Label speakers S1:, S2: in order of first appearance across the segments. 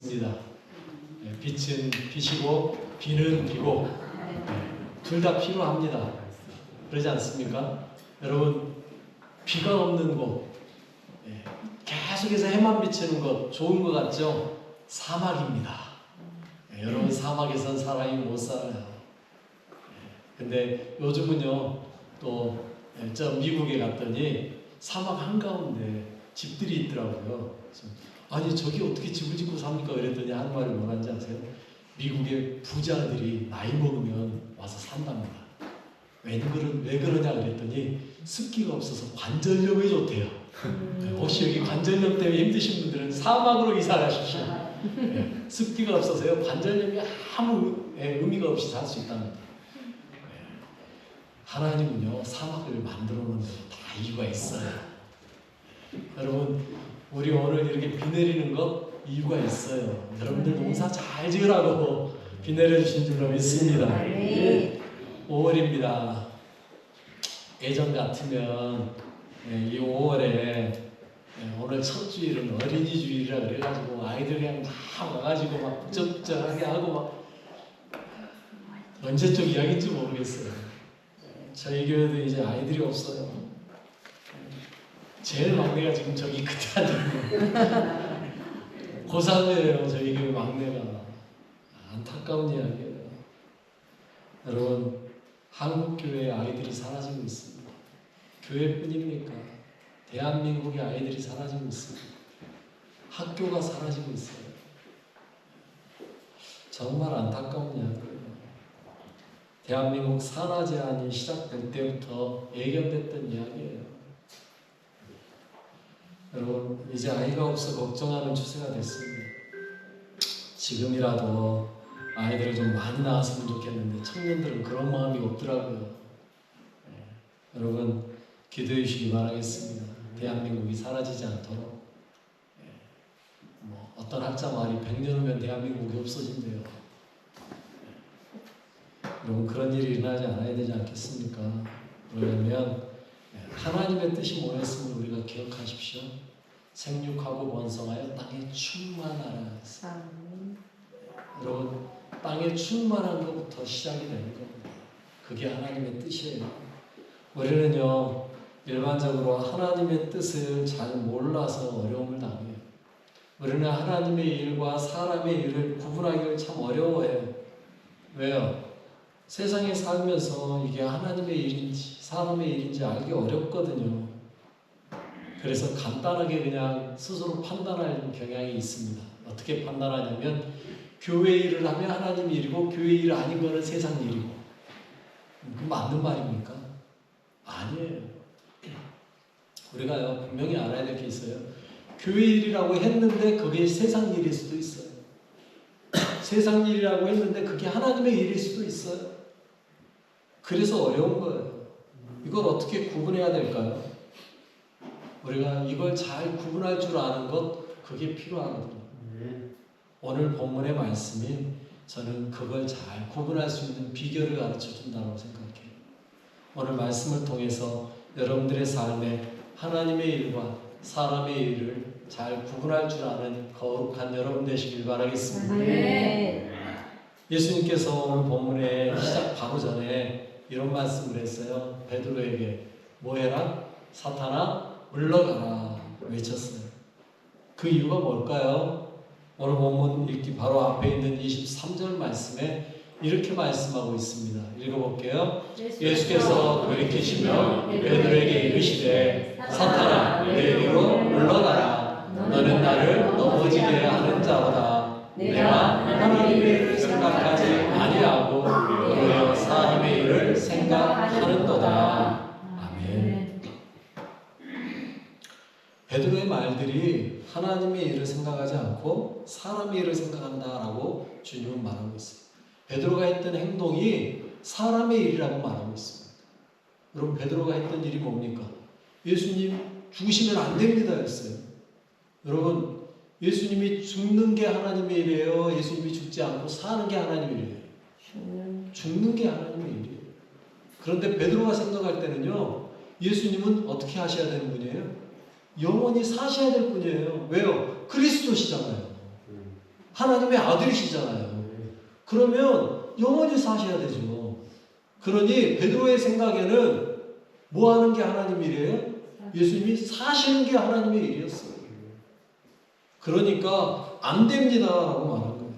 S1: 입니다. 빛은 빛이고 비는 비고 둘 다 필요합니다. 그러지 않습니까? 여러분, 비가 없는 곳, 계속해서 해만 비치는 것 좋은 것 같죠? 사막입니다. 여러분, 사막에선 사람이 못 살아요. 근데 요즘은요, 또 저 미국에 갔더니 사막 한가운데 집들이 있더라고요. 아니, 저기 어떻게 집을 짓고 삽니까? 그랬더니 하는 말이 뭐라는지 아세요? 미국의 부자들이 나이 먹으면 와서 산답니다. 왜 그러냐 그랬더니 습기가 없어서 관절염이 좋대요. 혹시 여기 관절염 때문에 힘드신 분들은 사막으로 이사 가십시오. 습기가 없어서요, 관절염이 아무 의미가 없이 살 수 있답니다. 하나님은요, 사막을 만들어 놓은 데도 다 이유가 있어요. 여러분, 우리 오늘 이렇게 비 내리는 것 이유가 있어요. 여러분들 농사 잘 지으라고 비 내려주신 줄로 믿습니다. 5월입니다. 예전 같으면 이 5월에 오늘 첫 주일은 어린이 주일이라 그래가지고 아이들 그냥 막 와가지고 막 부쩍부쩍하게 하고 막 언제적 이야기인지 모르겠어요. 저희 교회도 이제 아이들이 없어요. 제일 막내가 지금 저기 끝에 앉아있고 고3이에요. 저희 교회 막내가. 안타까운 이야기예요. 여러분, 한국교회의 아이들이 사라지고 있습니다. 교회뿐입니까? 대한민국의 아이들이 사라지고 있습니다. 학교가 사라지고 있어요. 정말 안타까운 이야기예요. 대한민국 산하 제한이 시작될 때부터 예견됐던 이야기예요. 여러분, 이제 아이가 없어 걱정하는 추세가 됐습니다. 지금이라도 아이들을 좀 많이 낳았으면 좋겠는데 청년들은 그런 마음이 없더라고요. 여러분, 기도해 주시기 바라겠습니다. 대한민국이 사라지지 않도록. 어떤 학자 말이 100년 후면 대한민국이 없어진대요. 여러분, 그런 일이 일어나지 않아야 되지 않겠습니까? 그러려면 하나님의 뜻이 뭐였음을 우리가 기억하십시오. 생육하고 번성하여 땅에 충만하라. 여러분, 땅에 충만한 것부터 시작이 되는 겁니다. 그게 하나님의 뜻이에요. 우리는요, 일반적으로 하나님의 뜻을 잘 몰라서 어려움을 당해요. 우리는 하나님의 일과 사람의 일을 구분하기를 참 어려워해요. 왜요? 세상에 살면서 이게 하나님의 일인지 사람의 일인지 알기 어렵거든요. 그래서 간단하게 그냥 스스로 판단하는 경향이 있습니다. 어떻게 판단하냐면 교회 일을 하면 하나님 일이고 교회 일 아닌 거는 세상 일이고. 그 맞는 말입니까? 아니에요. 우리가요, 분명히 알아야 될 게 있어요. 교회 일이라고 했는데 그게 세상 일일 수도 있어요. 세상 일이라고 했는데 그게 하나님의 일일 수도 있어요. 그래서 어려운 거예요. 이걸 어떻게 구분해야 될까요? 우리가 이걸 잘 구분할 줄 아는 것, 그게 필요하거든요. 오늘 본문의 말씀이 저는 그걸 잘 구분할 수 있는 비결을 가르쳐 준다고 생각해요. 오늘 말씀을 통해서 여러분들의 삶에 하나님의 일과 사람의 일을 잘 구분할 줄 아는 거룩한 여러분 되시길 바라겠습니다. 예수님께서 오늘 본문의 시작 바로 전에 이런 말씀을 했어요. 베드로에게 뭐 해라? 사탄아 물러가라 외쳤어요. 그 이유가 뭘까요? 오늘 본문 읽기 바로 앞에 있는 23절 말씀에 이렇게 말씀하고 있습니다. 읽어볼게요. 예수께서 돌이키시며 베드로에게 이르시되 사탄아 내게로 물러가라. 너는 나를 넘어지게 하는 자로다. 내가 하나님의 일을 생각하지 아니하고 오히려 사람의 일을 생각하는도다. 아멘. 베드로의 말들이 하나님의 일을 생각하지 않고 사람의 일을 생각한다라고 주님은 말하고 있어요. 베드로가 했던 행동이 사람의 일이라고 말하고 있습니다. 여러분, 베드로가 했던 일이 뭡니까? 예수님 죽으시면 안 됩니다 했어요. 여러분, 예수님이 죽는 게 하나님의 일이에요? 예수님이 죽지 않고 사는 게 하나님의 일이에요? 죽는 게 하나님의 일이에요. 그런데 베드로가 생각할 때는요, 예수님은 어떻게 하셔야 되는 분이에요? 영원히 사셔야 될 분이에요. 왜요? 그리스도시잖아요. 하나님의 아들이시잖아요. 그러면 영원히 사셔야 되죠. 그러니 베드로의 생각에는 뭐 하는 게 하나님 일이에요? 예수님이 사시는 게 하나님의 일이었어요. 그러니까 안 됩니다라고 말한 거예요.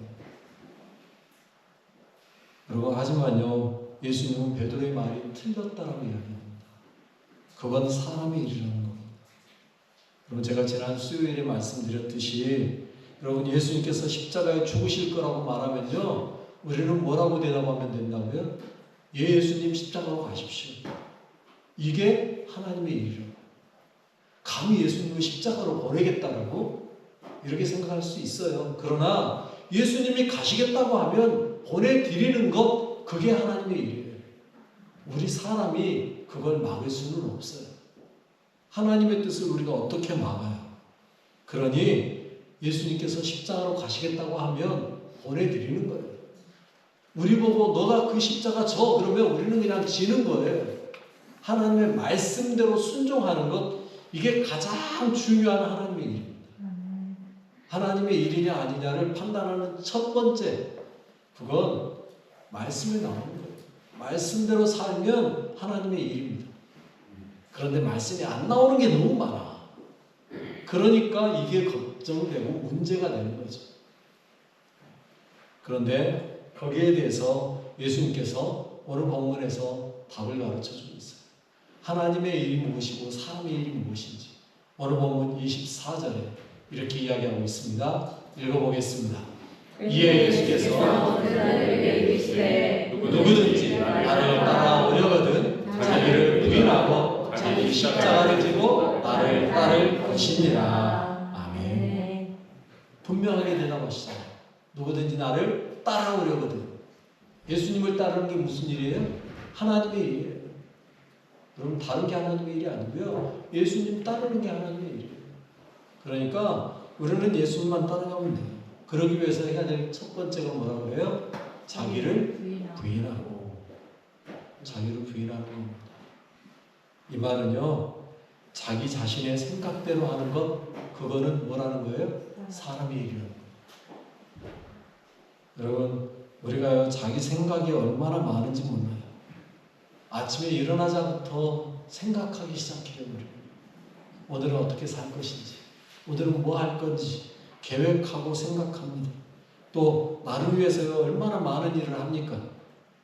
S1: 여러분, 하지만요, 예수님은 베드로의 말이 틀렸다라고 이야기합니다. 그건 사람의 일이라는 겁니다. 여러분, 제가 지난 수요일에 말씀드렸듯이 여러분, 예수님께서 십자가에 죽으실 거라고 말하면요, 우리는 뭐라고 대답하면 된다고요? 예, 예수님 십자가로 가십시오. 이게 하나님의 일이라고. 감히 예수님을 십자가로 보내겠다라고 이렇게 생각할 수 있어요. 그러나 예수님이 가시겠다고 하면 보내드리는 것, 그게 하나님의 일이에요. 우리 사람이 그걸 막을 수는 없어요. 하나님의 뜻을 우리가 어떻게 막아요? 그러니 예수님께서 십자가로 가시겠다고 하면 보내드리는 거예요. 우리 보고 너가 그 십자가 져 그러면 우리는 그냥 지는 거예요. 하나님의 말씀대로 순종하는 것, 이게 가장 중요한 하나님의 일입니다. 하나님의 일이냐 아니냐를 판단하는 첫 번째, 그건 말씀에 나오는 거예요. 말씀대로 살면 하나님의 일입니다. 그런데 말씀이 안 나오는 게 너무 많아. 그러니까 이게 걱정되고 문제가 되는 거죠. 그런데 거기에 대해서 예수님께서 오늘 본문에서 답을 가르쳐주고 있어요. 하나님의 일이 무엇이고 사람의 일이 무엇인지 오늘 본문 24절에 이렇게 이야기하고 있습니다. 읽어보겠습니다. 이에 예수께서 그들에게 이르시되 누구든지 나를 따라오려거든 자기를 부인하고 자기 십자가를 지고 나를 따를 것이니라. 아멘. 분명하게 대답하시잖아요. 누구든지 나를 따라오려거든. 예수님을 따르는 게 무슨 일이에요? 하나님의 일이에요. 여러분, 다른 게 하나님의 일이 아니고요, 예수님 따르는 게 하나님의 일이에요. 그러니까 우리는 예수님만 따라가면 돼요. 그러기 위해서 해야 될 첫 번째가 뭐라고 그래요? 자기를 부인하고. 자기를 부인하는 겁니다. 이 말은요, 자기 자신의 생각대로 하는 것, 그거는 뭐라는 거예요? 사람의 일이라는 거예요. 여러분, 우리가요, 자기 생각이 얼마나 많은지 몰라요. 아침에 일어나자부터 생각하기 시작해요. 우리 오늘은 어떻게 살 것인지, 오늘은 뭐 할 건지 계획하고 생각합니다. 또 나를 위해서 얼마나 많은 일을 합니까?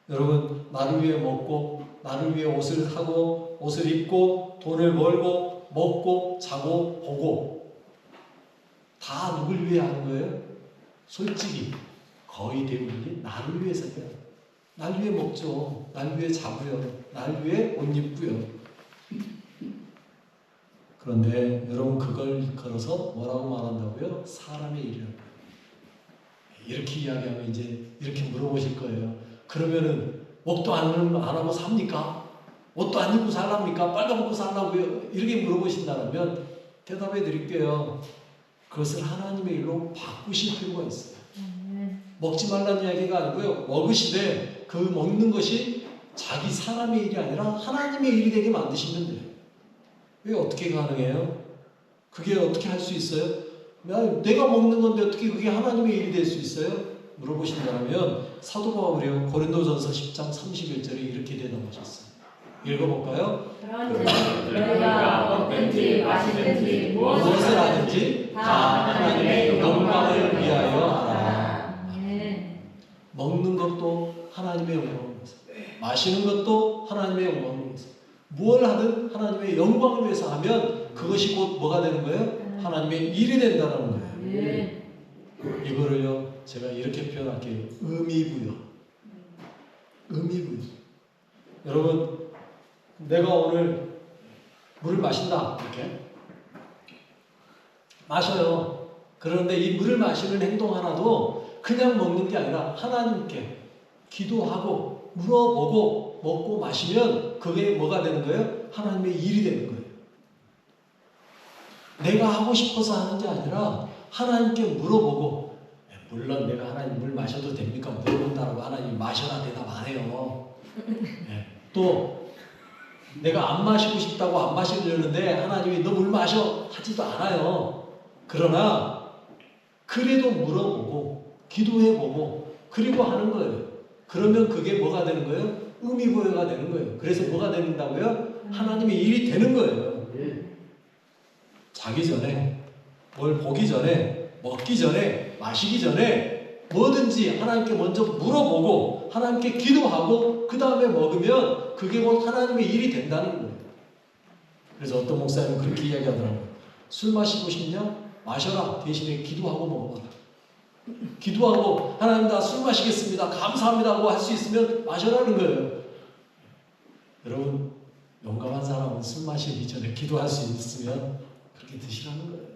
S1: 여러분, 나를 위해 먹고, 나를 위해 옷을 사고, 옷을 입고, 돈을 벌고, 먹고, 자고, 보고, 다 누굴 위해 하는 거예요? 솔직히 거의 대부분이 나를 위해서 해요. 날 위해 먹죠. 날 위해 자고요. 날 위해 옷 입고요. 그런데 여러분, 그걸 걸어서 뭐라고 말한다고요? 사람의 일이라고. 이렇게 이야기하면 이제 이렇게 물어보실 거예요. 그러면은 먹도 안 하고 삽니까? 옷도 안 입고 살랍니까? 빨가벗고 살라고요? 이렇게 물어보신다면 대답해 드릴게요. 그것을 하나님의 일로 바꾸실 필요가 있어요. 먹지 말라는 이야기가 아니고요, 먹으시되 그 먹는 것이 자기 사람의 일이 아니라 하나님의 일이 되게 만드시면 돼요. 왜 어떻게 가능해요? 그게 어떻게 할 수 있어요? 내가 먹는 건데 어떻게 그게 하나님의 일이 될 수 있어요? 물어보신다면 사도 바울이요, 고린도전서 10장 31절에 이렇게 대답하셨어요. 읽어볼까요?
S2: 그런즉 너희가 먹든지 마시든지
S1: 무엇을 하든지 다 하나님의 영광을 위하여 하라. 먹는 것도 하나님의 영광을 위해서, 마시는 것도 하나님의 영광을 위해서, 무엇을 하든 하나님의 영광을 위해서 하면 그것이 곧 뭐가 되는 거예요? 하나님의 일이 된다는 거예요. 이거를요, 제가 이렇게 표현할게요. 의미부여. 의미부여. 여러분, 내가 오늘 물을 마신다. 이렇게 마셔요. 그런데 이 물을 마시는 행동 하나도 그냥 먹는 게 아니라 하나님께 기도하고 물어보고 먹고 마시면 그게 뭐가 되는 거예요? 하나님의 일이 되는 거예요. 내가 하고 싶어서 하는 게 아니라 하나님께 물어보고, 물론 내가 하나님 물 마셔도 됩니까? 물어본다고 하나님 마셔라 대답 안 해요. 또 내가 안 마시고 싶다고 안 마시려는데 하나님이 너 물 마셔 하지도 않아요. 그러나 그래도 물어보고 기도해보고 그리고 하는 거예요. 그러면 그게 뭐가 되는 거예요? 의미부여가 되는 거예요. 그래서 뭐가 된다고요? 하나님의 일이 되는 거예요. 자기 전에, 뭘 보기 전에, 먹기 전에, 마시기 전에 뭐든지 하나님께 먼저 물어보고 하나님께 기도하고 그 다음에 먹으면 그게 곧 하나님의 일이 된다는 거예요. 그래서 어떤 목사님은 그렇게 이야기하더라고요. 술 마시고 싶냐? 마셔라. 대신에 기도하고 먹어봐라. 기도하고 하나님 나 술 마시겠습니다. 감사합니다 하고 할 수 있으면 마셔라는 거예요. 여러분 용감한 사람은 술 마시기 전에 기도할 수 있으면 그렇게 드시라는 거예요.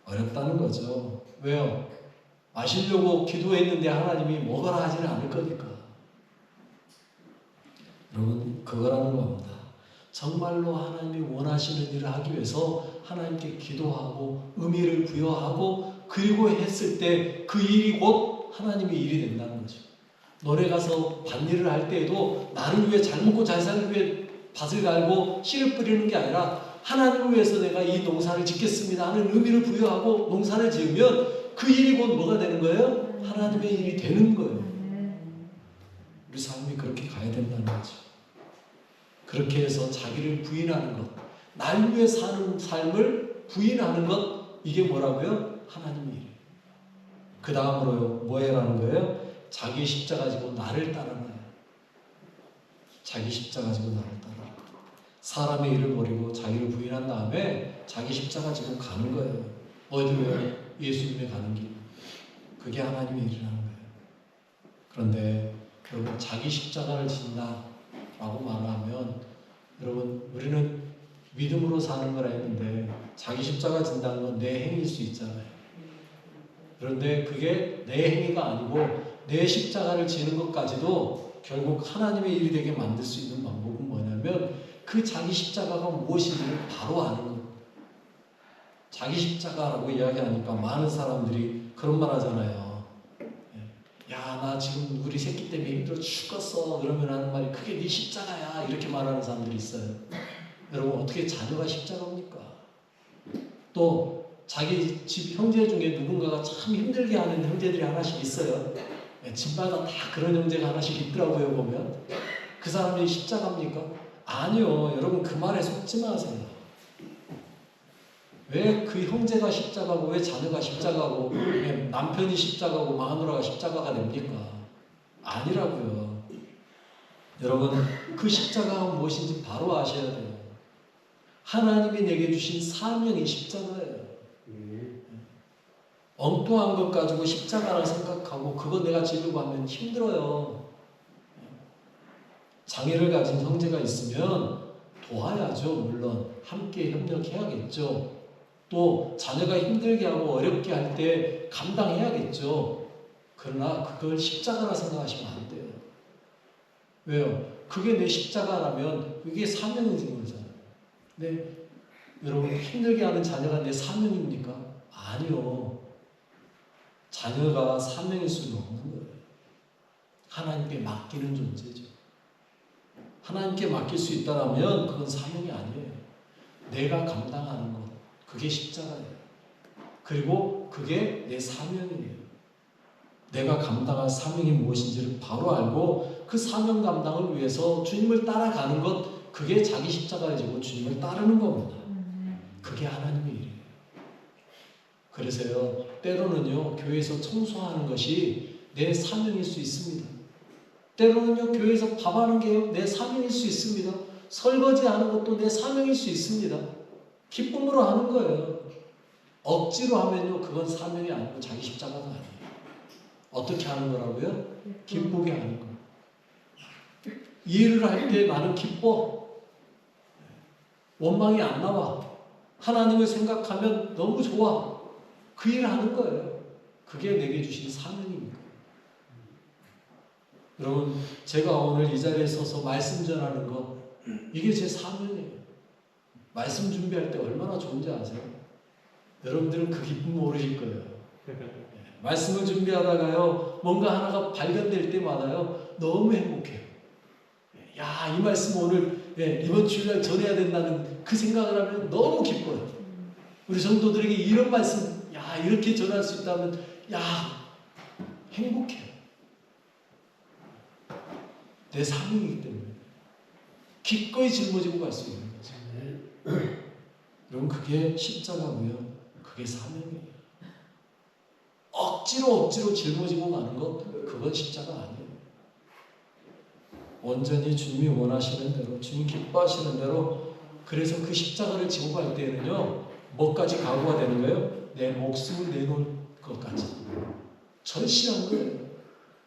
S1: 어렵다는 거죠. 왜요? 마시려고 기도했는데 하나님이 먹어라 하지는 않을 거니까. 여러분 그거라는 겁니다. 정말로 하나님이 원하시는 일을 하기 위해서 하나님께 기도하고 의미를 부여하고 그리고 했을 때 그 일이 곧 하나님의 일이 된다는 거죠. 너네 가서 밭일을 할 때에도 나를 위해 잘 먹고 잘 살기 위해 밭을 갈고 씨를 뿌리는 게 아니라 하나님을 위해서 내가 이 농사를 짓겠습니다 하는 의미를 부여하고 농사를 지으면 그 일이 곧 뭐가 되는 거예요? 하나님의 일이 되는 거예요. 우리 삶이 그렇게 가야 된다는 거죠. 그렇게 해서 자기를 부인하는 것, 날 위해 사는 삶을 부인하는 것, 이게 뭐라고요? 하나님의 일이에요. 그 다음으로요, 뭐해라는 거예요? 자기 십자가 지고 나를 따르는 거예요. 자기 십자가 지고 나를 따라. 사람의 일을 버리고 자기를 부인한 다음에 자기 십자가 지고 가는 거예요. 어디로요? 예수님의 가는 길. 그게 하나님의 일이라는 거예요. 그런데 여러분 자기 십자가를 진다라고 말하면 여러분 우리는 믿음으로 사는 거라 했는데 자기 십자가 진다는 건 내 행위일 수 있잖아요. 그런데 그게 내 행위가 아니고 내 십자가를 지는 것까지도 결국 하나님의 일이 되게 만들 수 있는 방법은 뭐냐면 그 자기 십자가가 무엇인지를 바로 아는 거예요. 자기 십자가라고 이야기하니까 많은 사람들이 그런 말 하잖아요. 야, 나 지금 우리 새끼 때문에 힘들어 죽겠어. 그러면 하는 말이 그게 네 십자가야. 이렇게 말하는 사람들이 있어요. 여러분 어떻게 자녀가 십자가입니까? 또 자기 집 형제 중에 누군가가 참 힘들게 하는 형제들이 하나씩 있어요. 집마다 다 그런 형제가 하나씩 있더라고요. 보면 그 사람이 십자가입니까? 아니요. 여러분 그 말에 속지 마세요. 왜 그 형제가 십자가고 왜 자녀가 십자가고 왜 남편이 십자가고 마누라가 십자가가 됩니까? 아니라고요. 여러분 그 십자가가 무엇인지 바로 아셔야 돼요. 하나님이 내게 주신 사명이 십자가예요. 엉뚱한 것 가지고 십자가라 생각하고 그거 내가 지려고 하면 힘들어요. 장애를 가진 형제가 있으면 도와야죠. 물론 함께 협력해야겠죠. 또 자녀가 힘들게 하고 어렵게 할 때 감당해야겠죠. 그러나 그걸 십자가라 생각하시면 안 돼요. 왜요? 그게 내 십자가라면 그게 사명인 거잖아요. 근데 여러분 힘들게 하는 자녀가 내 사명입니까? 아니요. 자녀가 사명일 수는 없는 거예요. 하나님께 맡기는 존재죠. 하나님께 맡길 수 있다면 그건 사명이 아니에요. 내가 감당하는 것, 그게 십자가예요. 그리고 그게 내 사명이에요. 내가 감당할 사명이 무엇인지를 바로 알고 그 사명 감당을 위해서 주님을 따라가는 것, 그게 자기 십자가를 지고 주님을 따르는 겁니다. 그게 하나님의 일이에요. 그래서요, 때로는요, 교회에서 청소하는 것이 내 사명일 수 있습니다. 때로는요, 교회에서 밥하는 게 내 사명일 수 있습니다. 설거지하는 것도 내 사명일 수 있습니다. 기쁨으로 하는 거예요. 억지로 하면요, 그건 사명이 아니고 자기 십자가가 아니에요. 어떻게 하는 거라고요? 기쁘게 하는 거예요. 일을 할 때 나는 기뻐. 원망이 안 나와. 하나님을 생각하면 너무 좋아. 그 일을 하는 거예요. 그게 내게 주신 사명입니다. 여러분, 제가 오늘 이 자리에 서서 말씀 전하는 것, 이게 제 사명이에요. 말씀 준비할 때 얼마나 좋은지 아세요? 여러분들은 그 기쁨 모르실 거예요. 말씀을 준비하다가요, 뭔가 하나가 발견될 때마다요, 너무 행복해요. 야, 이 말씀 오늘 이번 주일날 전해야 된다는 그 생각을 하면 너무 기뻐요. 우리 성도들에게 이런 말씀, 야, 야, 이렇게 전할 수 있다면, 야, 행복해요. 내 사명이기 때문에. 기꺼이 짊어지고 갈 수 있는 거죠. 여러분, 그게 십자가고요. 그게 사명이에요. 억지로 짊어지고 가는 것, 그건 십자가 아니에요. 온전히 주님이 원하시는 대로, 주님 기뻐하시는 대로, 그래서 그 십자가를 지고 갈 때에는요, 뭐까지 각오가 되는 거예요? 내 목숨을 내놓을 것까지. 절실한 거예요.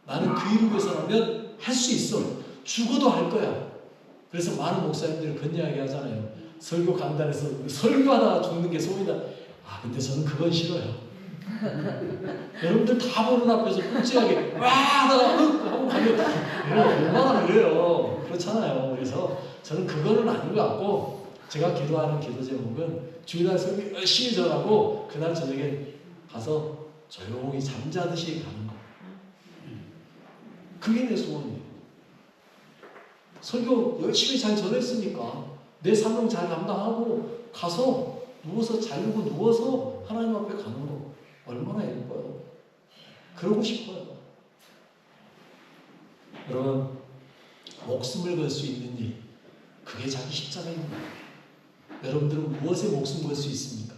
S1: 나는 그 일을 위해서라면 할 수 있어. 죽어도 할 거야. 그래서 많은 목사님들이 그런 이야기 하잖아요. 설교 강단에서 설교하다가 죽는 게 소문이 나. 아, 근데 저는 그건 싫어요. 여러분들 다 보는 앞에서 끔찍하게 와 하다가 하고 가면 얼마나 그래요. 그렇잖아요. 그래서 저는 그거는 아닌 것 같고, 제가 기도하는 기도 제목은 주일날 설교 열심히 전하고 그날 저녁에 가서 조용히 잠자듯이 가는 거. 그게 내 소원이에요. 설교 열심히 잘 전했으니까 내 사명 잘 감당하고 가서 누워서 자려고 누워서 하나님 앞에 가는 거 얼마나 예뻐요. 그러고 싶어요. 여러분, 목숨을 걸 수 있는 일, 그게 자기 십자가입니다. 여러분들은 무엇에 목숨 걸 수 있습니까?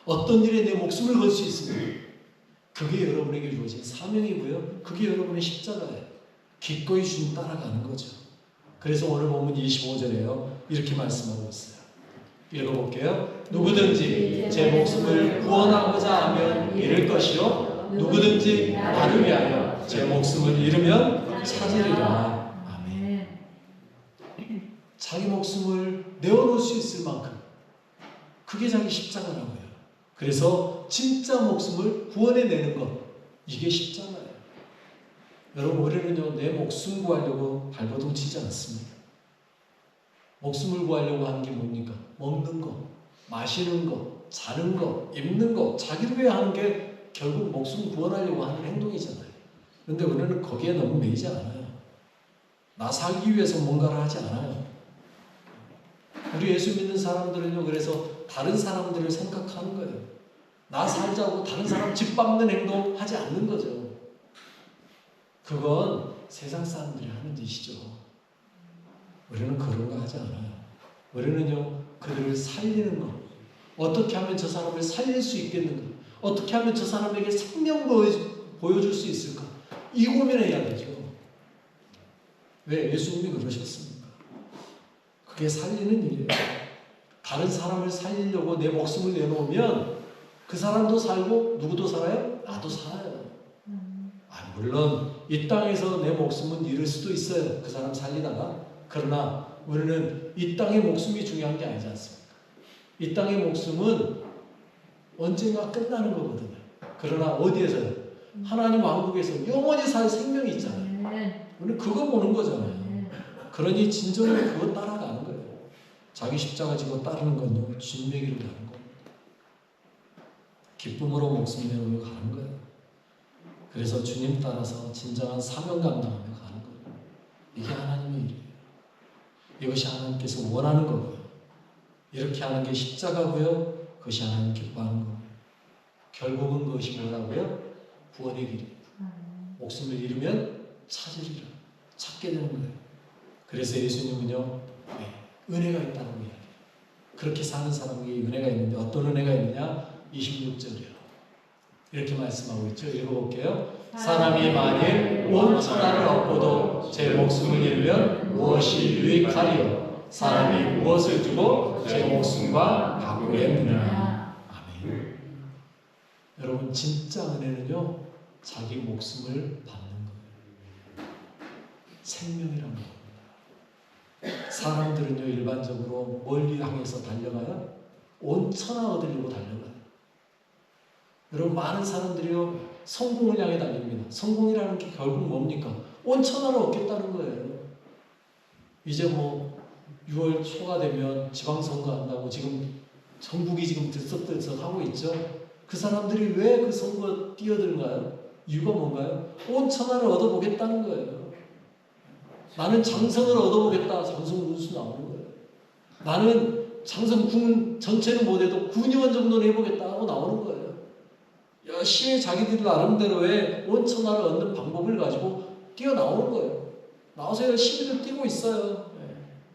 S1: 어떤 일에 내 목숨을 걸 수 있습니까? 그게 여러분에게 주어진 사명이고요. 그게 여러분의 십자가예요. 기꺼이 주님 따라가는 거죠. 그래서 오늘 본문 25절에요. 이렇게 말씀하고 있어요. 읽어볼게요. 누구든지 제 목숨을 구원하고자 하면 잃을 것이요, 누구든지 나를 위하여 제 목숨을 잃으면 찾으리라. 아멘. 자기 목숨을 내어놓을 수 있을 만큼, 그게 자기 십자가라고요. 그래서 진짜 목숨을 구원해내는 것, 이게 십자가예요. 여러분, 우리는요, 내 목숨 구하려고 발버둥 치지 않습니다. 목숨을 구하려고 하는 게 뭡니까? 먹는 거, 마시는 거, 자는 거, 입는 거, 자기를 위해 하는 게 결국 목숨 구원하려고 하는 행동이잖아요. 그런데 우리는 거기에 너무 매이지 않아요. 나 살기 위해서 뭔가를 하지 않아요. 우리 예수 믿는 사람들은요, 그래서 다른 사람들을 생각하는 거예요. 나 살자고 다른 사람 짓밟는 행동 하지 않는 거죠. 그건 세상 사람들이 하는 짓이죠. 우리는 그런 거 하지 않아요. 우리는요, 그들을 살리는 거. 어떻게 하면 저 사람을 살릴 수 있겠는가? 어떻게 하면 저 사람에게 생명 보여줄 수 있을까? 이 고민해야 되죠. 왜? 예수님이 그러셨습니까? 그게 살리는 일이에요. 다른 사람을 살리려고 내 목숨을 내놓으면 그 사람도 살고 누구도 살아요? 나도 살아요. 물론 이 땅에서 내 목숨은 잃을 수도 있어요. 그 사람 살리다가. 그러나 우리는 이 땅의 목숨이 중요한 게 아니지 않습니까? 이 땅의 목숨은 언젠가 끝나는 거거든요. 그러나 어디에서요? 하나님 왕국에서 영원히 살 생명이 있잖아요. 우리는 그거 보는 거잖아요. 그러니 진정으로 그거 따라가는 거예요. 자기 십자가 지고 따르는 건요, 진매기를 가는 겁니다. 기쁨으로 목숨 내놓으며 가는 거예요. 그래서 주님 따라서 진정한 사명 감당하며 가는 거예요. 이게 하나님의 일이에요. 이것이 하나님께서 원하는 거고요. 이렇게 하는 게 십자가고요. 그것이 하나님 기뻐하는 거고요. 결국은 그것이 뭐라고요? 구원의 길이에요. 목숨을 잃으면 찾으리라. 찾게 되는 거예요. 그래서 예수님은요, 은혜가 있다고 이야기해요. 그렇게 사는 사람에게 은혜가 있는데 어떤 은혜가 있느냐? 26절이요. 이렇게 말씀하고 있죠. 읽어볼게요. 사람이 만일 온 천하를 얻고도 제 목숨을 잃으면 무엇이 유익하리요? 사람이 무엇을 주고 제 목숨과 바꾸겠느냐. 아멘. 여러분, 진짜 은혜는요, 자기 목숨을 받는 거예요. 생명이란 겁니다. 사람들은요, 일반적으로 뭘 향해서 달려가요? 온 천하 얻으려고 달려가요. 여러분, 많은 사람들이요, 성공을 향해 달립니다. 성공이라는 게 결국 뭡니까? 온 천하를 얻겠다는 거예요. 이제 6월 초가 되면 지방선거 한다고 지금 전국이 지금 들썩들썩하고 있죠. 그 사람들이 왜 그 선거 뛰어들까요? 이유가 뭔가요? 온 천하를 얻어보겠다는 거예요. 나는 장성을 얻어보겠다. 장성 군수 나오는 거예요. 나는 장성 군 전체는 못해도 군의원 정도는 해보겠다 하고 나오는 거예요. 열심히 자기들 나름대로의 온천하를 얻는 방법을 가지고 뛰어나오는 거예요. 나와서 열심히들 뛰고 있어요.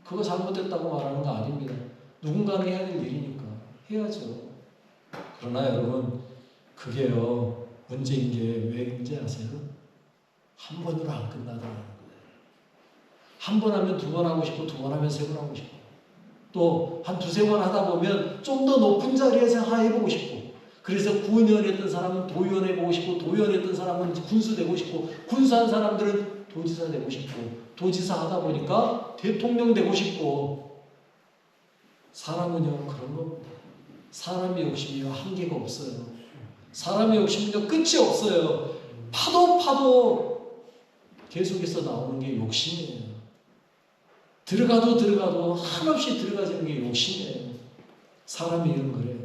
S1: 그거 잘못됐다고 말하는 거 아닙니다. 누군가는 해야 될 일이니까 해야죠. 그러나 여러분, 그게요, 문제인 게 왜인지 아세요? 한 번으로 안 끝나더라는 거예요. 한 번 하면 두 번 하고 싶고, 두 번 하면 세 번 하고 싶고, 또 한 두세 번 하다 보면 좀 더 높은 자리에서 해보고 싶고, 그래서 구의원 했던 사람은 도의원 해보고 싶고, 도의원 했던 사람은 군수 되고 싶고, 군수한 사람들은 도지사 되고 싶고, 도지사 하다 보니까 대통령 되고 싶고. 사람은요, 그런 겁니다. 사람의 욕심이요, 한계가 없어요. 사람의 욕심은요, 끝이 없어요. 파도 계속해서 나오는 게 욕심이에요. 들어가도 한없이 들어가지는 게 욕심이에요. 사람이 이런 거래요.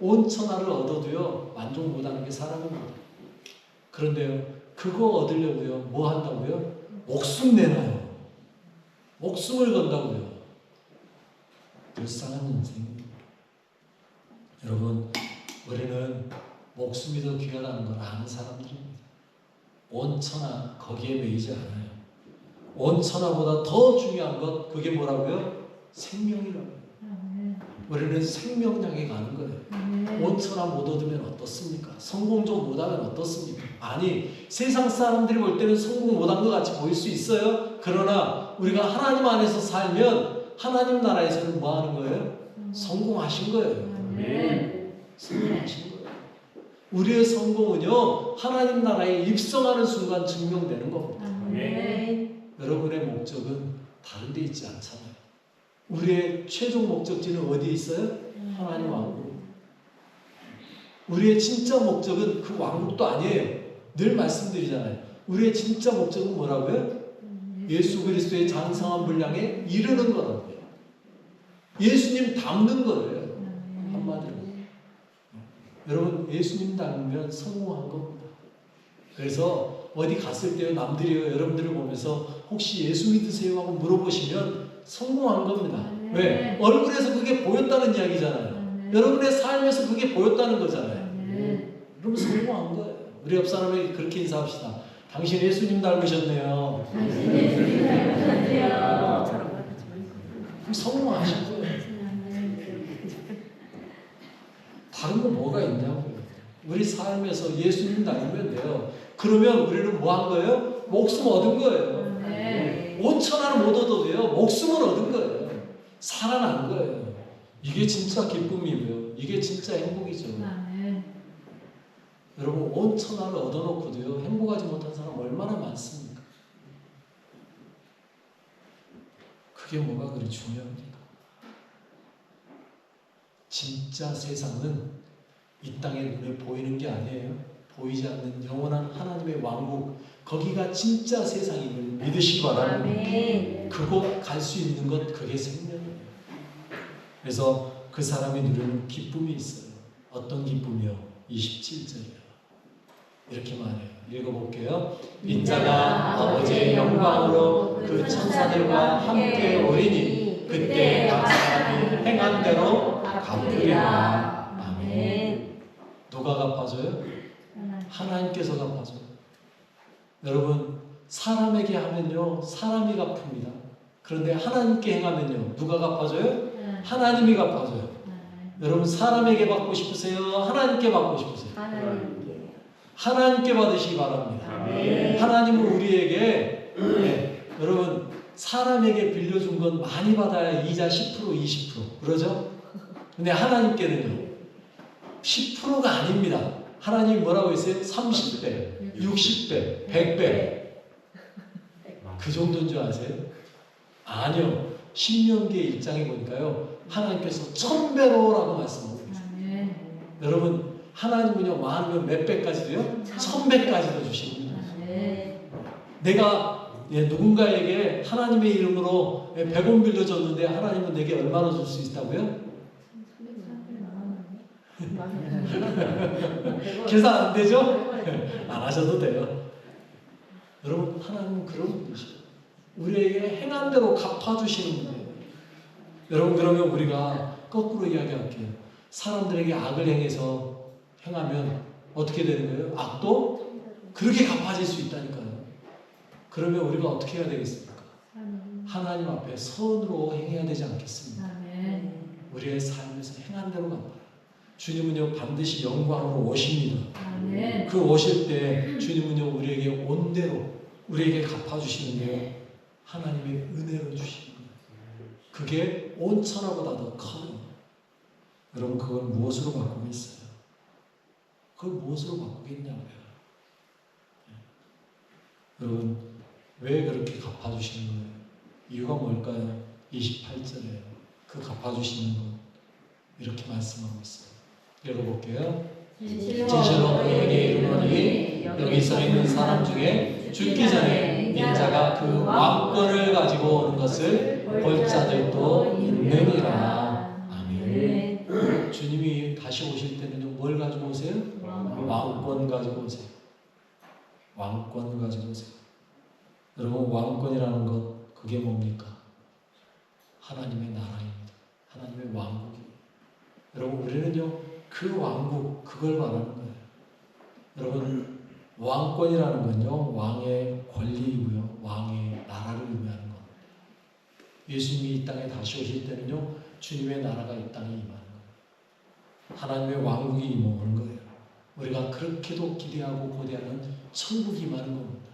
S1: 온 천하를 얻어도요, 만족 못하는 게 사람입니다. 그런데요, 그거 얻으려고요, 뭐 한다고요? 목숨 내놔요. 목숨을 건다고요. 불쌍한 인생입니다. 여러분, 우리는 목숨이 더 귀하다는 걸 아는 사람들입니다. 온 천하 거기에 매이지 않아요. 온 천하보다 더 중요한 것, 그게 뭐라고요? 생명이라고요. 우리는 생명량에 가는 거예요. 온 천하 못 얻으면 어떻습니까? 성공 좀 못하면 어떻습니까? 아니, 세상 사람들이 볼 때는 성공 못한 것 같이 보일 수 있어요. 그러나 우리가 하나님 안에서 살면 하나님 나라에서는 뭐 하는 거예요? 성공하신 거예요. 성공하신 거예요. 우리의 성공은요, 하나님 나라에 입성하는 순간 증명되는 겁니다. 여러분의 목적은 다른 데 있지 않잖아요. 우리의 최종 목적지는 어디에 있어요? 하나님 왕국. 우리의 진짜 목적은 그 왕국도 아니에요. 늘 말씀드리잖아요. 우리의 진짜 목적은 뭐라고요? 예수 그리스도의 장성한 분량에 이르는 거라고요. 예수님 닮는 거예요. 한마디로. 여러분, 예수님 닮으면 성공한 겁니다. 그래서 어디 갔을 때 남들이 여러분들을 보면서 혹시 예수 믿으세요? 하고 물어보시면 성공한 겁니다. 왜? 얼굴에서 그게 보였다는 이야기잖아요. 여러분의 삶에서 그게 보였다는 거잖아요. 그럼 성공한 거예요. 우리 옆 사람에게 그렇게 인사합시다. 당신 예수님 닮으셨네요. 그럼 성공하신 거예요. 다른 거 뭐가 있냐고요. 우리 삶에서 예수님 닮으면 돼요. 그러면 우리는 뭐 한 거예요? 목숨 얻은 거예요. 온 천하를 못 얻어도요, 목숨을 얻은 거예요. 살아난 거예요. 이게 진짜 기쁨이고요. 이게 진짜 행복이죠. 여러분, 온 천하를 얻어놓고도요, 행복하지 못한 사람 얼마나 많습니까? 그게 뭐가 그리 중요합니까? 진짜 세상은 이 땅의 눈에 보이는 게 아니에요. 보이지 않는 영원한 하나님의 왕국, 거기가 진짜 세상임을 믿으시기 바랍니다. 그곳 갈 수 있는 것, 그게 생명이에요. 그래서 그 사람이 누리는 기쁨이 있어요. 어떤 기쁨이요? 27절이요. 이렇게 말해요. 읽어볼게요. 인자가 아버지의 영광으로 그 천사들과 함께 오리니 그때 각 사람이 행한 대로 갚으리라. 아멘. 누가 갚아줘요? 하나님께서 갚아줘요. 여러분, 사람에게 하면요, 사람이 갚습니다. 그런데 하나님께 행하면요, 누가 갚아줘요? 하나님이 갚아줘요. 여러분, 사람에게 받고 싶으세요? 하나님께 받고 싶으세요? 하나님께 받으시기 바랍니다. 하나님은 우리에게, 여러분, 사람에게 빌려준 건 많이 받아야 이자 10%, 20%. 그러죠? 근데 하나님께는요, 10%가 아닙니다. 하나님이 뭐라고 했어요? 30배, 60배, 100배. 그 정도인 줄 아세요? 아니요. 신명기의 1장에 보니까요, 하나님께서 1000배로라고 말씀하고 있어요. 여러분, 하나님은요, 많으면 몇 배까지도요? 1000배까지도 주십니다. 내가 누군가에게 하나님의 이름으로 100원 빌려줬는데 하나님은 내게 얼마나 줄 수 있다고요? 계산 안 되죠? 안 하셔도 돼요. 여러분, 하나님은 그런 분이시죠. 우리에게 행한 대로 갚아주시는 분이에요. 여러분, 그러면 우리가 거꾸로 이야기할게요. 사람들에게 악을 행해서 행하면 어떻게 되는 거예요? 악도 그렇게 갚아질 수 있다니까요. 그러면 우리가 어떻게 해야 되겠습니까? 하나님 앞에 선으로 행해야 되지 않겠습니까? 우리의 삶에서 행한 대로 갚아요. 주님은요 반드시 영광으로 오십니다. 그 오실 때 주님은요 우리에게 온대로 우리에게 갚아주시는데요 하나님의 은혜로 주시는 거예요. 그게 온 천하보다 더 커요. 여러분 그걸 무엇으로 바꾸고 있어요? 그걸 무엇으로 바꾸겠냐고요. 여러분 왜 그렇게 갚아주시는 거예요? 이유가 뭘까요? 28절에 그 갚아주시는 것 이렇게 말씀하고 있어요. 읽어볼게요. 진실로 너희에게 이르노니 여기 서 있는 사람 중에 죽기 전에 인자가 그 왕권을 가지고 오는 것을 볼 자들도 있느니라. 아멘. 주님이 다시 오실 때는요 뭘 가지고 오세요? 왕권 가지고 오세요. 왕권 가지고 오세요. 여러분 왕권이라는 것 그게 뭡니까? 하나님의 나라입니다. 하나님의 왕국입니다. 여러분 우리는요 그 왕국 그걸 말하는 거예요. 여러분 왕권이라는 건요 왕의 권리이고요 왕의 나라를 의미하는 겁니다. 예수님이 이 땅에 다시 오실 때는요 주님의 나라가 이 땅에 임하는 거예요. 하나님의 왕국이 임하는 거예요. 우리가 그렇게도 기대하고 고대하는 천국이 임하는 겁니다.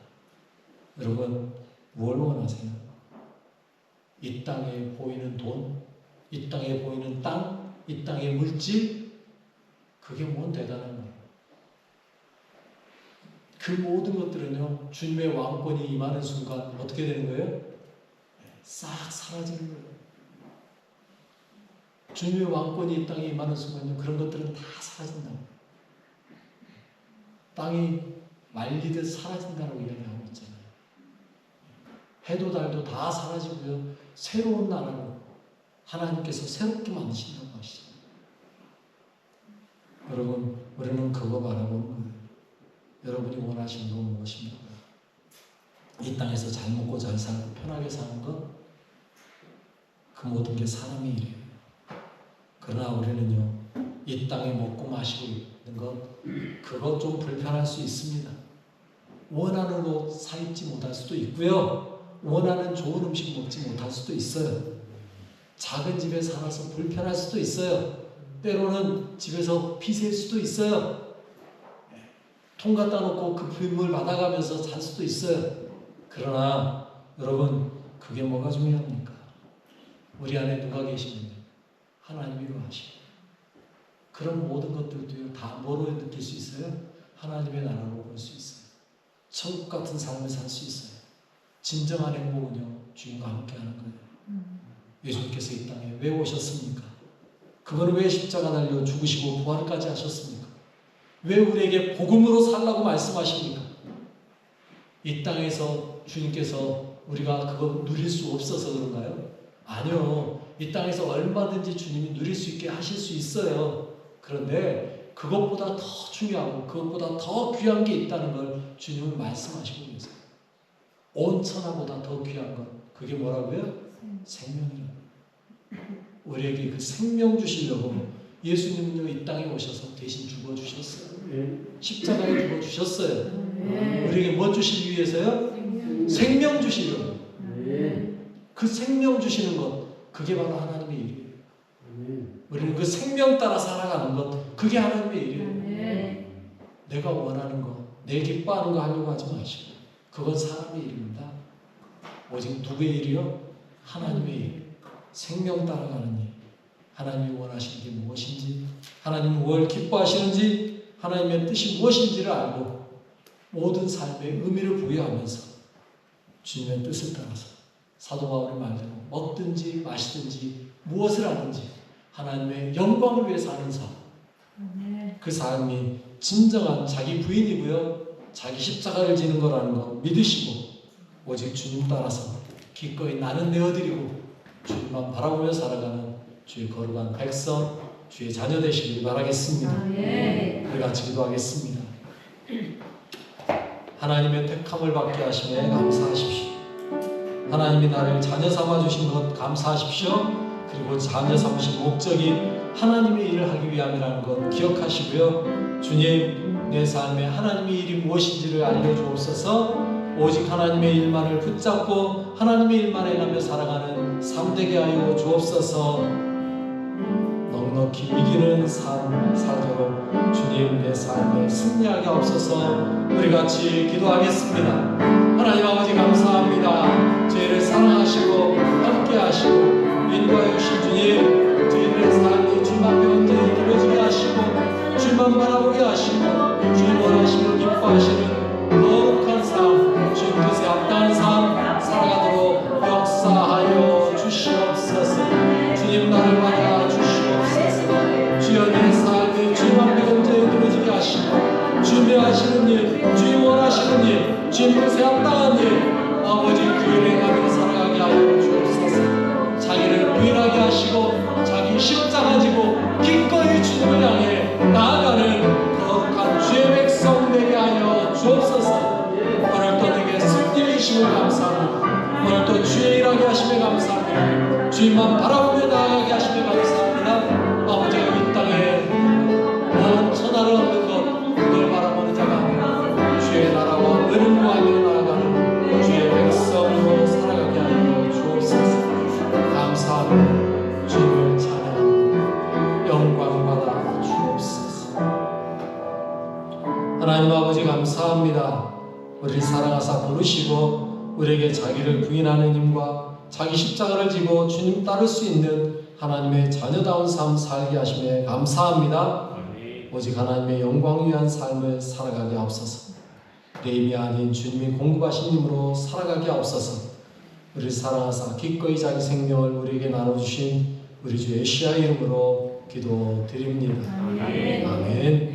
S1: 여러분 뭘 원하세요? 이 땅에 보이는 돈, 이 땅에 보이는 땅, 이 땅의 물질 그게 뭔 대단한 거예요. 그 모든 것들은요 주님의 왕권이 임하는 순간 어떻게 되는 거예요? 싹 사라지는 거예요. 주님의 왕권이 이 땅에 임하는 순간요 그런 것들은 다 사라진다고. 땅이 말리듯 사라진다고 이야기하고 있잖아요. 해도 달도 다 사라지고요 새로운 나라로 하나님께서 새롭게 만드신다고 하시죠. 여러분 우리는 그거 바라보는 거예요. 여러분이 원하시는 건 무엇입니까? 이 땅에서 잘 먹고 잘 살고 편하게 사는 것? 그 모든 게 사람의 일이에요. 그러나 우리는요 이 땅에 먹고 마시고 있는 것 그것 좀 불편할 수 있습니다. 원하는 옷 사입지 못할 수도 있고요 원하는 좋은 음식 먹지 못할 수도 있어요. 작은 집에 살아서 불편할 수도 있어요. 때로는 집에서 피셀 수도 있어요. 통 갖다 놓고 그 빈물 받아가면서 잘 수도 있어요. 그러나 여러분 그게 뭐가 중요합니까? 우리 안에 누가 계시느냐? 하나님이 하시고 그런 모든 것들도요 다 뭐로 느낄 수 있어요? 하나님의 나라로 볼 수 있어요. 천국 같은 삶을 살 수 있어요. 진정한 행복은요 주님과 함께 하는 거예요. 예수님께서 이 땅에 왜 오셨습니까? 그분은 왜 십자가 달려 죽으시고 부활까지 하셨습니까? 왜 우리에게 복음으로 살라고 말씀하십니까? 이 땅에서 주님께서 우리가 그거 누릴 수 없어서 그런가요? 아니요. 이 땅에서 얼마든지 주님이 누릴 수 있게 하실 수 있어요. 그런데 그것보다 더 중요하고 그것보다 더 귀한 게 있다는 걸 주님은 말씀하시고 계세요. 온 천하보다 더 귀한 것 그게 뭐라고요? 생명이라고. 우리에게 그 생명 주시려고 예수님은요 이 땅에 오셔서 대신 죽어주셨어요. 십자가에 죽어주셨어요. 우리에게 뭐 주시기 위해서요? 생명 주시려고. 그 생명 주시는 것 그게 바로 하나님의 일이에요. 우리는 그 생명 따라 살아가는 것 그게 하나님의 일이에요. 내가 원하는 것, 내 기뻐하는 거 하려고 하지 마시고 그건 사람의 일입니다. 오직 누구의 일이요? 하나님의 일. 생명 따라가는 일. 하나님이 원하시는 게 무엇인지, 하나님이 뭘 기뻐하시는지, 하나님의 뜻이 무엇인지를 알고 모든 삶에 의미를 부여하면서 주님의 뜻을 따라서 사도 바울의 말대로 먹든지 마시든지 무엇을 하든지 하나님의 영광을 위해서 하는 삶. 그 삶이 진정한 자기 부인이고요. 자기 십자가를 지는 거라는 거 믿으시고 오직 주님 따라서 기꺼이 나는 내어드리고 주님만 바라보며 살아가는 주의 거룩한 백성, 주의 자녀 되시길 바라겠습니다. 우리 같이 기도하겠습니다. 하나님의 택함을 받게 하심에 감사하십시오. 하나님이 나를 자녀 삼아 주신 것 감사하십시오. 그리고 자녀 삼으신 목적이 하나님의 일을 하기 위함이라는 것 기억하시고요. 주님, 내 삶에 하나님의 일이 무엇인지를 알려주옵소서. 오직 하나님의 일만을 붙잡고 하나님의 일만 해가며 살아가는 삶 되게 하여 주옵소서. 넉넉히 이기는 삶 살도록 주님 내 삶에 승리하게 하옵소서. 우리 같이 기도하겠습니다. 하나님 아버지 감사합니다. 저희를 사랑하시고 함께 하시고 인도하여 주신 주님, 저희들의 삶이 주님 앞에 온전히 이루어지게 하시고 주님만 바라보게 하시고 주님 원하시고 기뻐하시는 거룩한 삶, 주님 뜻에 합당한 삶 살아가도록 역사하여 주시옵소서. 주님 나를 받아 주시옵소서. 주여 내 삶이 주님 앞에 온전히 이루어지게 하시고 주님이 하시는 일, 주님 원하시는 일, 주님 뜻에 합당한 일, 아버지 그 일에 행하며 살아가게 하여 주옵소서. 자기를 부인하게 하시고 자기 십자가 지고 기꺼이 주님을 향해 나아가는 거룩한 주의 백성 되게 하여 주옵소서. 오늘 또 내게 승리해 주심을 감사합니다. 오늘 또 주의 일하게 하심에 감사합니다. 주님만 바라보며 나아가게 하심에 감사합니다. 아버지가 이 땅에 먼 천하를 얻는 것 그걸 바라보는 자가 아니라 주의 나라와 의를 구하며 나아가는 주의 백성으로 살아가게 하여 주옵소서. 감사합니다. 주님을 찬양합니다. 영광 받아 주옵소서. 하나님 아버지 감사합니다. 우리를 사랑하사 부르시고 우리에게 자기를 부인하는 힘과 자기 십자가를 지고 주님 따를 수 있는 하나님의 자녀다운 삶 살게 하심에 감사합니다. 오직 하나님의 영광 위한 삶을 살아가게 하옵소서. 내 힘이 아닌 주님이 공급하신 힘으로 살아가게 하옵소서. 우리를 사랑하사 기꺼이 자기 생명을 우리에게 나눠주신 우리 주 예수의 이름으로 기도드립니다. 아멘.